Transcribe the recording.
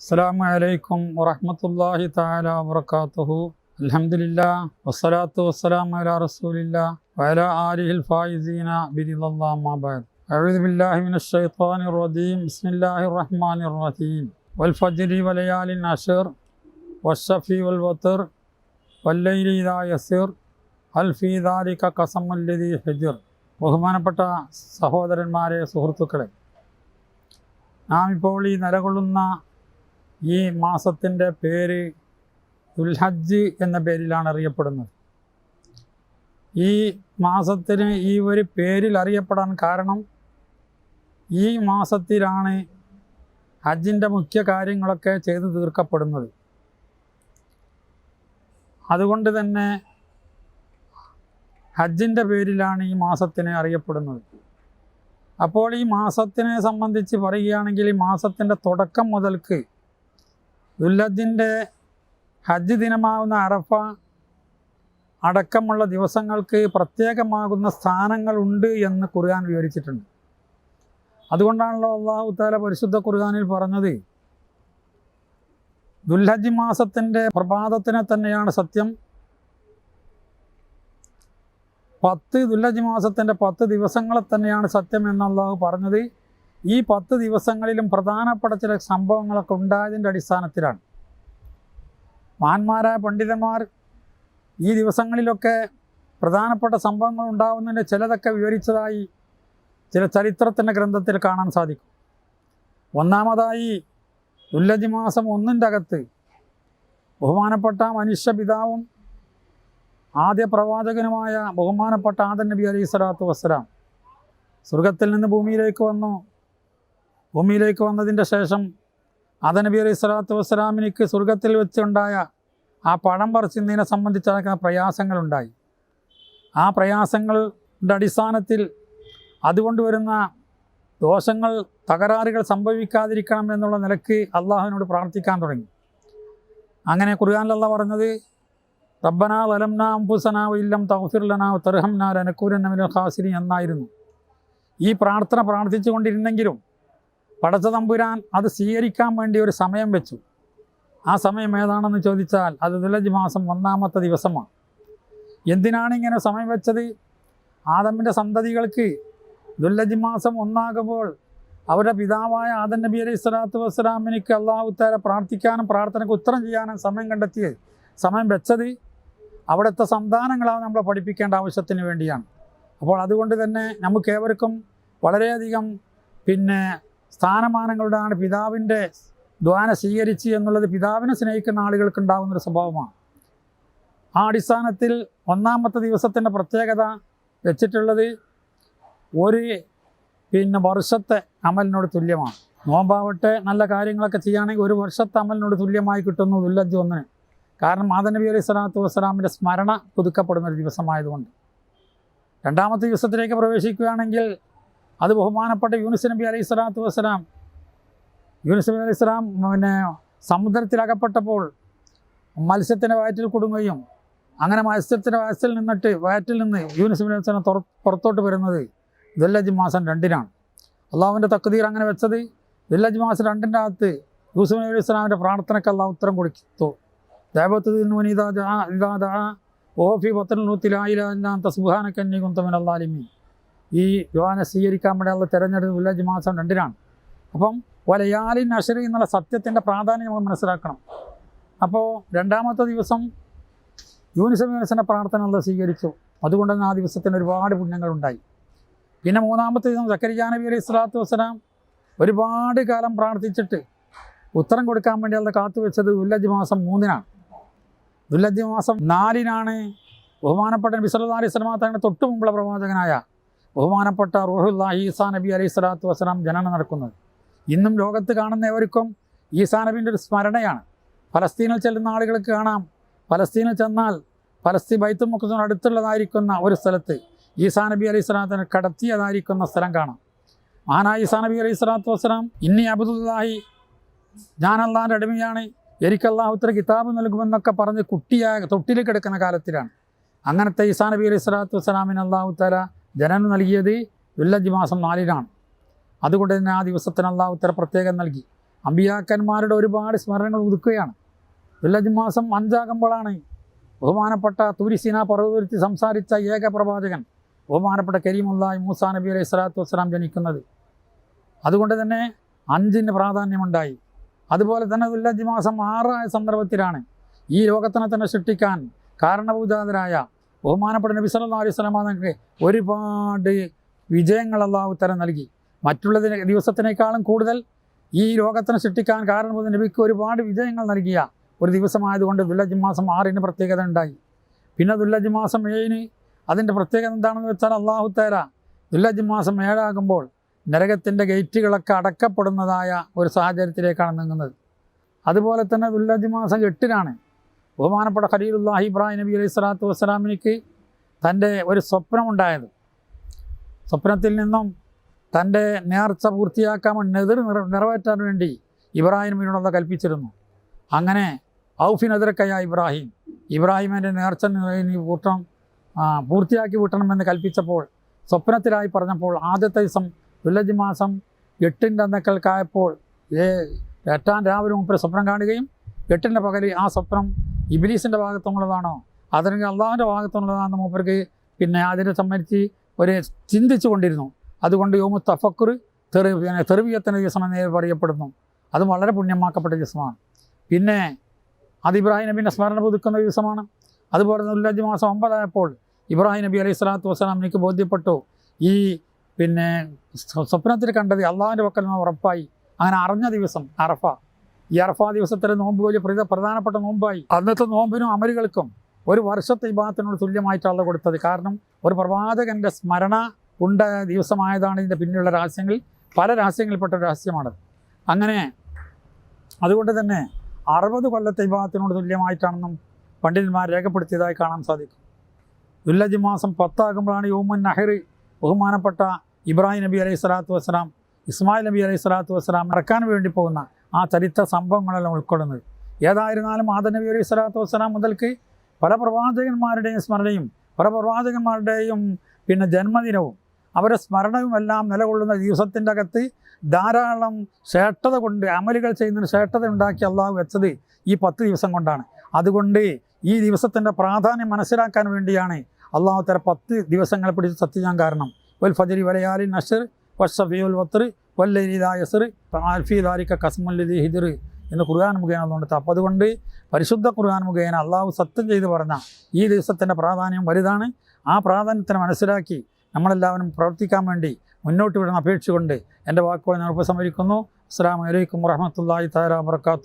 അസ്സലാമു അലൈക്കും വറഹ്മത്തുള്ളാഹി തആല വബറകാതുഹു. അൽഹംദുലില്ലാഹ് വസ്സലാത്തു വസ്സലാമു അലാ റസൂലില്ലാഹ് വഅലാ ആലിഹിൽ ഫായിസീന ബിറിളല്ലാഹി അമ്മാ ബഅദ്. അഊദു ബില്ലാഹി മിനശ് ശൈത്വാനിർ റജീം. ബിസ്മില്ലാഹിർ റഹ്മാനിർ റഹീം. വൽ ഫജ്രി വലയാലിൻ അശ്ർ വശഫി വൽ വത്ർ വല്ലൈലി ഇദാ യസ്ർ ഹൽ ഫീ ദാലിക ഖസമുൽ ലദീ ഹിജ്ർ. ബഹുമാനപ്പെട്ട സഹോദരന്മാരെ, സുഹൃത്തുക്കളെ, നാം ഇപ്പോൾ ഈ നിലകൊള്ളുന്ന ഈ മാസത്തിൻ്റെ പേര് ദുൽഹജ്ജ് എന്ന പേരിലാണ് അറിയപ്പെടുന്നത്. ഈ മാസത്തിന് ഈ ഒരു പേരിൽ അറിയപ്പെടാൻ കാരണം ഈ മാസത്തിലാണ് ഹജ്ജിൻ്റെ മുഖ്യ കാര്യങ്ങളൊക്കെ ചെയ്തു തീർക്കപ്പെടുന്നത്. അതുകൊണ്ട് തന്നെ ഹജ്ജിൻ്റെ പേരിലാണ് ഈ മാസത്തിനെ അറിയപ്പെടുന്നത്. അപ്പോൾ ഈ മാസത്തിനെ സംബന്ധിച്ച് പറയുകയാണെങ്കിൽ ഈ മാസത്തിൻ്റെ തുടക്കം മുതൽക്ക് ദുൽഹജ്ജിൻ്റെ ഹജ്ജ് ദിനമാകുന്ന അറഫ അടക്കമുള്ള ദിവസങ്ങൾക്ക് പ്രത്യേകമാകുന്ന സ്ഥാനങ്ങളുണ്ട് എന്ന് ഖുർആൻ വിവരിച്ചിട്ടുണ്ട്. അതുകൊണ്ടാണല്ലോ അല്ലാഹു തആല പരിശുദ്ധ ഖുർആനിൽ പറഞ്ഞത്, ദുൽഹജ്ജ് മാസത്തിൻ്റെ പ്രഭാതത്തിനെ തന്നെയാണ് സത്യം, 10 ദുൽഹജ്ജ് മാസത്തിൻ്റെ 10 ദിവസങ്ങളെ തന്നെയാണ് സത്യം എന്ന് അല്ലാഹു പറഞ്ഞത്. ഈ 10 ദിവസങ്ങളിലും പ്രധാനപ്പെട്ട ചില സംഭവങ്ങളൊക്കെ ഉണ്ടായതിൻ്റെ അടിസ്ഥാനത്തിലാണ്. മഹാന്മാരായ പണ്ഡിതന്മാർ ഈ ദിവസങ്ങളിലൊക്കെ പ്രധാനപ്പെട്ട സംഭവങ്ങൾ ഉണ്ടാകുന്നതിൻ്റെ ചിലതൊക്കെ വിവരിച്ചതായി ചില ചരിത്രത്തിൻ്റെ ഗ്രന്ഥത്തിൽ കാണാൻ സാധിക്കും. ഒന്നാമതായി, ദുൽഹജ്ജ് മാസം 1-ൻ്റെ അകത്ത് ബഹുമാനപ്പെട്ട മനുഷ്യപിതാവും ആദ്യ പ്രവാചകനുമായ ബഹുമാനപ്പെട്ട ആദം നബി അലൈഹി സ്വലാത്തു വസ്സലാം സ്വർഗത്തിൽ നിന്ന് ഭൂമിയിലേക്ക് വന്നതിൻ്റെ ശേഷം ആദം നബി അലൈഹി സ്വലാത്തു വസ്സലാമിനിക്ക് സ്വർഗത്തിൽ വെച്ചുണ്ടായ ആ പഴം പറിച്ചുന്നതിനെ സംബന്ധിച്ച് നടക്കുന്ന പ്രയാസങ്ങളുണ്ടായി. ആ പ്രയാസങ്ങളുടെ അടിസ്ഥാനത്തിൽ അതുകൊണ്ട് വരുന്ന ദോഷങ്ങൾ, തകരാറുകൾ സംഭവിക്കാതിരിക്കണം എന്നുള്ള നിലക്ക് അള്ളാഹുവിനോട് പ്രാർത്ഥിക്കാൻ തുടങ്ങി. അങ്ങനെ ഖുർആനിൽ അല്ലാഹു പറഞ്ഞത്, റബ്ബനാ വലംനാ അൻഫുസനാ വഇല്ലം തഗ്ഫിർ ലനാ വതർഹംനാ ലനകൂനന്ന മിനൽ ഖാസിരീൻ എന്നായിരുന്നു. ഈ പ്രാർത്ഥന പ്രാർത്ഥിച്ചു കൊണ്ടിരുന്നെങ്കിലും പടച്ച തമ്പുരാൻ അത് സ്വീകരിക്കാൻ വേണ്ടി ഒരു സമയം വെച്ചു. ആ സമയം ഏതാണെന്ന് ചോദിച്ചാൽ അത് ദുൽഹജ്ജ് മാസം 1-ാമത്തെ ദിവസമാണ്. എന്തിനാണ് ഇങ്ങനെ സമയം വെച്ചത്? ആദമിൻ്റെ സന്തതികൾക്ക് ദുൽഹജ്ജ് മാസം 1 അവരുടെ പിതാവായ ആദം നബി അലൈഹി സ്വലാത്തു വസ്സലാമിനിക്ക് അല്ലാഹു തആല പ്രാർത്ഥിക്കാനും പ്രാർത്ഥനയ്ക്ക് ഉത്തരം ചെയ്യാനും സമയം വെച്ചത് അവിടുത്തെ സന്താനങ്ങളാണ് നമ്മളെ പഠിപ്പിക്കേണ്ട ആവശ്യത്തിന് വേണ്ടിയാണ്. അപ്പോൾ അതുകൊണ്ട് തന്നെ നമുക്കേവർക്കും വളരെയധികം സ്ഥാനമാനങ്ങളുടെയാണ് പിതാവിൻ്റെ ദ്വാന സ്വീകരിച്ച് എന്നുള്ളത് പിതാവിനെ സ്നേഹിക്കുന്ന ആളുകൾക്ക് ഉണ്ടാകുന്നൊരു സ്വഭാവമാണ്. ആ അടിസ്ഥാനത്തിൽ 1-ാമത്തെ ദിവസത്തിൻ്റെ പ്രത്യേകത വെച്ചിട്ടുള്ളത് ഒരു വർഷത്തെ അമലിനോട് തുല്യമാണ്. നോമ്പാവട്ടെ, നല്ല കാര്യങ്ങളൊക്കെ ചെയ്യുകയാണെങ്കിൽ 1 വർഷത്തെ അമലിനോട് തുല്യമായി കിട്ടുന്നു ദുൽഹജ്ജ് 1-ന്. കാരണം ആദം നബി അലൈഹി സ്വലാത്തു വസ്സലാമിൻ്റെ സ്മരണ പുതുക്കപ്പെടുന്നൊരു ദിവസമായതുകൊണ്ട്. 2-ാമത്തെ ദിവസത്തിലേക്ക് പ്രവേശിക്കുകയാണെങ്കിൽ അത് ബഹുമാനപ്പെട്ട യൂനുസ് നബി അലൈഹി സ്വലാത്തു വസ്സലാം സമുദ്രത്തിലകപ്പെട്ടപ്പോൾ മത്സ്യത്തിൻ്റെ വയറ്റിൽ കുടുങ്ങുകയും അങ്ങനെ മത്സ്യത്തിൻ്റെ വയറ്റിൽ നിന്ന് യൂനുസ് നബി അലൈഹി സ്വലാം പുറത്തോട്ട് വരുന്നത് ദുൽഹജ്ജ് മാസം 2-നാണ്. അള്ളാഹുവിൻ്റെ തഖ്ദീർ അങ്ങനെ വെച്ചത് ദുൽഹജ്ജ് മാസം 2-ൻ്റെ അകത്ത് യൂസുഫ് നബി അലൈഹി സ്വലാമിൻ്റെ പ്രാർത്ഥനയ്ക്ക് അള്ളാഹു ഉത്തരം കൊടുത്തു. ഈ ദ്വാന സ്വീകരിക്കാൻ വേണ്ടി അള്ളാഹു തിരഞ്ഞെടുത്ത് ദുൽഹജ്ജ് മാസം 2-നാണ്. അപ്പം വലയാലിൻ അശ്ർ എന്നുള്ള സത്യത്തിൻ്റെ പ്രാധാന്യം നമ്മൾ മനസ്സിലാക്കണം. അപ്പോൾ 2-ാമത്തെ ദിവസം യൂനുസ് നബി അലൈഹി സ്വലാമിൻ്റെ പ്രാർത്ഥന അള്ളാഹു സ്വീകരിച്ചു. അതുകൊണ്ട് തന്നെ ആ ദിവസത്തിന് ഒരുപാട് പുണ്യങ്ങളുണ്ടായി. പിന്നെ 3-ാമത്തെ ദിവസം സക്കരിയ്യാ നബി അലൈഹി സ്വലാത്തു വസ്സലാം ഒരുപാട് കാലം പ്രാർത്ഥിച്ചിട്ട് ഉത്തരം കൊടുക്കാൻ വേണ്ടി അള്ളാഹു കാത്തുവെച്ചത് ദുൽഹജ്ജ് മാസം 3-നാണ്. ദുൽഹജ്ജ് മാസം 4-നാണ് ബഹുമാനപ്പെട്ട നബി സല്ലല്ലാഹു അലൈഹി വസല്ലം തങ്ങളുടെ തൊട്ട് മുമ്പുള്ള പ്രവാചകനായ ബഹുമാനപ്പെട്ട റൂഹുല്ലാഹി ഈസാ നബി അലൈഹി സ്വലാത്തു വസ്സലാം ജനനം നടക്കുന്നത്. ഇന്നും ലോകത്ത് കാണുന്നവർക്കും ഈസാ നബിൻ്റെ ഒരു സ്മരണയാണ്. ഫലസ്തീനിൽ ചെല്ലുന്ന ആളുകൾക്ക് കാണാം, ഫലസ്തീനിൽ ചെന്നാൽ ഫലസ്തീൻ ബൈത്തുൽ മുഖദ്ദസിന് അടുത്തുള്ളതായിരിക്കുന്ന ഒരു സ്ഥലത്ത് ഈസാ നബി അലൈഹി സ്വലാത്തിനെ കടത്തിയതായിരിക്കുന്ന സ്ഥലം കാണാം. മഹാനായ ഈസാ നബി അലൈഹി സ്വലാത്തു വസ്സലാം ഇന്നി അബ്ദുല്ലാഹി, ഞാൻ അള്ളാഹിൻ്റെ അടിമയാണ്, എനിക്ക് അള്ളാഹു ഉത്തര കിതാബ് നൽകുമെന്നൊക്കെ പറഞ്ഞ് തൊട്ടിൽ കിടക്കുന്ന കാലത്തിലാണ്. അങ്ങനത്തെ ഈസാ നബി അലൈഹി സ്വലാത്തു വസ്സലാമിന് അള്ളാഹു തആല ജനനം നൽകിയത് ദുൽഹജ്ജ് മാസം 4-നാണ്. അതുകൊണ്ട് തന്നെ ആ ദിവസത്തിന് അള്ളാഹു തആല പ്രത്യേകം നൽകി. അമ്പിയാക്കന്മാരുടെ ഒരുപാട് സ്മരണകൾ ഉദിക്കുകയാണ്. ദുൽഹജ്ജ് മാസം 5 ബഹുമാനപ്പെട്ട തൂരിസീന പർവ്വതത്തിൽ സംസാരിച്ച ഏക പ്രവാചകൻ ബഹുമാനപ്പെട്ട കരീമുല്ലാഹി മൂസാ നബി അലൈഹി സ്വലാത്തു വസ്സലാം ജനിക്കുന്നത്. അതുകൊണ്ട് തന്നെ 5 പ്രാധാന്യമുണ്ടായി. അതുപോലെ തന്നെ ദുൽഹജ്ജ് മാസം 6 സന്ദർഭത്തിലാണ് ഈ ലോകത്തിനെ തന്നെ സൃഷ്ടിക്കാൻ കാരണഭൂജാതരായ ബഹുമാനപ്പെട്ട നബി സല്ലല്ലാഹു അലൈഹി വസല്ലം തങ്ങൾക്ക് ഒരുപാട് വിജയങ്ങൾ അല്ലാഹു തആല നൽകി. മറ്റുള്ള ദിവസത്തിനേക്കാളും കൂടുതൽ ഈ ലോകത്തിനെ സൃഷ്ടിക്കാൻ കാരണഭൂത നബിക്ക് ഒരുപാട് വിജയങ്ങൾ നൽകിയ ഒരു ദിവസമായതുകൊണ്ട് ദുൽഹജ്ജ് മാസം 6 പ്രത്യേകത ഉണ്ടായി. പിന്നെ ദുൽഹജ്ജ് മാസം 7 അതിൻ്റെ പ്രത്യേകത എന്താണെന്ന് വെച്ചാൽ അല്ലാഹു തആല ദുൽഹജ്ജ് മാസം 7 നരകത്തിൻ്റെ ഗേറ്റുകളൊക്കെ അടക്കപ്പെടുന്നതായ ഒരു സാഹചര്യത്തിലേക്കാണ് നീങ്ങുന്നത്. അതുപോലെ തന്നെ ദുൽഹജ്ജ് മാസം 8 ബഹുമാനപ്പെട്ട ഖലീലുല്ലാഹി ഇബ്രാഹിം നബി അലൈഹി സ്വലാത്തു വസ്സലാമിനിക്ക് തൻ്റെ ഒരു സ്വപ്നമുണ്ടായത്. സ്വപ്നത്തിൽ നിന്നും തൻ്റെ നേർച്ച പൂർത്തിയാക്കാൻ നിറവേറ്റാൻ വേണ്ടി ഇബ്രാഹിം നബിയോട് കൽപ്പിച്ചിരുന്നു. അങ്ങനെ ഔഫി നദറക്കയ ഇബ്രാഹിമിൻ്റെ നേർച്ച നീ പൂർത്തിയാക്കി വിട്ടണമെന്ന് കൽപ്പിച്ചപ്പോൾ സ്വപ്നത്തിലായി പറഞ്ഞപ്പോൾ ആദ്യത്തെ ദിവസം ദുൽഹജ്ജ് മാസം 8 അന്നക്കൽക്കായപ്പോൾ 8 രാവിലെ മുമ്പ് സ്വപ്നം കാണുകയും 8 പകൽ ആ സ്വപ്നം ഇബ്ലീസിൻ്റെ ഭാഗത്തുള്ളതാണോ അതല്ലെങ്കിൽ അള്ളാഹുവിൻ്റെ ഭാഗത്തുള്ളതാണെന്ന് മൂപ്പർക്ക് പിന്നെ അതിനെ സംബന്ധിച്ച് ഒരു ചിന്തിച്ചു കൊണ്ടിരുന്നു. അതുകൊണ്ട് യോമു തഫക്കുർ തെർവിയത്തിൻ്റെ ദിവസം എന്ന് പറയപ്പെടുന്നു. അത് വളരെ പുണ്യമാക്കപ്പെട്ട ദിവസമാണ്. പിന്നെ അത് ഇബ്രാഹിം നബീൻ്റെ സ്മരണ പുതുക്കുന്ന ദിവസമാണ്. അതുപോലെ ദുൽഹജ്ജ് മാസം 9 ഇബ്രാഹിം നബി അലൈഹി സ്വലാത്തു വസ്സലാം എനിക്ക് ബോധ്യപ്പെട്ടു ഈ പിന്നെ സ്വപ്നത്തിൽ കണ്ടത് അള്ളാഹുവിൻ്റെ പക്കൽ നിന്ന് ഉറപ്പായി. അങ്ങനെ അറിഞ്ഞ ദിവസം അറഫ. ഈ അറഫ ദിവസത്തിലെ നോമ്പ് വലിയ പ്രധാനപ്പെട്ട നോമ്പായി. അന്നത്തെ നോമ്പിനും അമലുകൾക്കും ഒരു വർഷത്തെ ഇബാദത്തിനോട് തുല്യമായിട്ടാണ് കൊടുത്തത്. കാരണം ഒരു പ്രവാചകൻ്റെ സ്മരണ ഉണ്ടായ ദിവസമായതാണ് ഇതിൻ്റെ പിന്നിലുള്ള രഹസ്യങ്ങൾ. പല രഹസ്യങ്ങളിൽപ്പെട്ട രഹസ്യമാണ്. അങ്ങനെ അതുകൊണ്ട് തന്നെ 60 കൊല്ലത്തെ ഇബാദത്തിനോട് തുല്യമായിട്ടാണെന്നും പണ്ഡിതന്മാർ രേഖപ്പെടുത്തിയതായി കാണാൻ സാധിക്കും. ദുൽഹജ്ജ് മാസം 10 യൗമുൻ നഹർ ബഹുമാനപ്പെട്ട ഇബ്രാഹിം നബി അലൈഹി സ്വലാത്തു വസ്സലാം ഇസ്മായിൽ നബി അലൈഹി സ്വലാത്തു വസ്സലാം ഇറക്കാൻ വേണ്ടി പോകുന്ന ആ ചരിത്ര സംഭവങ്ങളെല്ലാം ഉൾക്കൊള്ളുന്നത്. ഏതായിരുന്നാലും ആദം നബി അലൈഹി സ്വലാത്തു വസ്സലാം മുതൽക്ക് പല പ്രവാചകന്മാരുടെയും സ്മരണയും പല പ്രവാചകന്മാരുടെയും പിന്നെ ജന്മദിനവും അവരുടെ സ്മരണവും എല്ലാം നിലകൊള്ളുന്ന ദിവസത്തിൻ്റെ അകത്ത് ധാരാളം ശ്രേഷ്ഠത കൊണ്ട് അമലുകൾ ചെയ്യുന്നതിന് ശ്രേഷ്ഠത ഉണ്ടാക്കി അള്ളാഹു വെച്ചത് ഈ 10 ദിവസം കൊണ്ടാണ്. അതുകൊണ്ട് ഈ ദിവസത്തിൻ്റെ പ്രാധാന്യം മനസ്സിലാക്കാൻ വേണ്ടിയാണ് അള്ളാഹു തആല 10 ദിവസങ്ങളെ പിടിച്ച് സത്യം ചെയ്യാൻ കാരണം. വൽ ഫജ്രി വലയാലിൻ നശ്ർ വസ്സഫിയുൽ വത്ർ വല്ലൈലി ഇദാ യസ്ർ ഫീ ദാലിക ഖസ്മുൽ ലിദി ഹിജ്ർ എന്ന് ഖുർആൻ മുഖേന അതുകൊണ്ട്. അപ്പോൾ അതുകൊണ്ട് പരിശുദ്ധ ഖുർആൻ മുഖേന അള്ളാഹു സത്യം ചെയ്ത് പറഞ്ഞ ഈ ദിവസത്തിൻ്റെ പ്രാധാന്യം വലുതാണ്. ആ പ്രാധാന്യത്തിന് മനസ്സിലാക്കി നമ്മളെല്ലാവരും പ്രവർത്തിക്കാൻ വേണ്ടി മുന്നോട്ട് വിടുന്ന അപേക്ഷിച്ചുകൊണ്ട് എൻ്റെ വാക്കുകൾ ഞാൻ ഉപസംഹരിക്കുന്നു. അസ്സലാമു അലൈക്കും വറഹ്മത്തുള്ളാഹി തആല വബറകാതുഹു.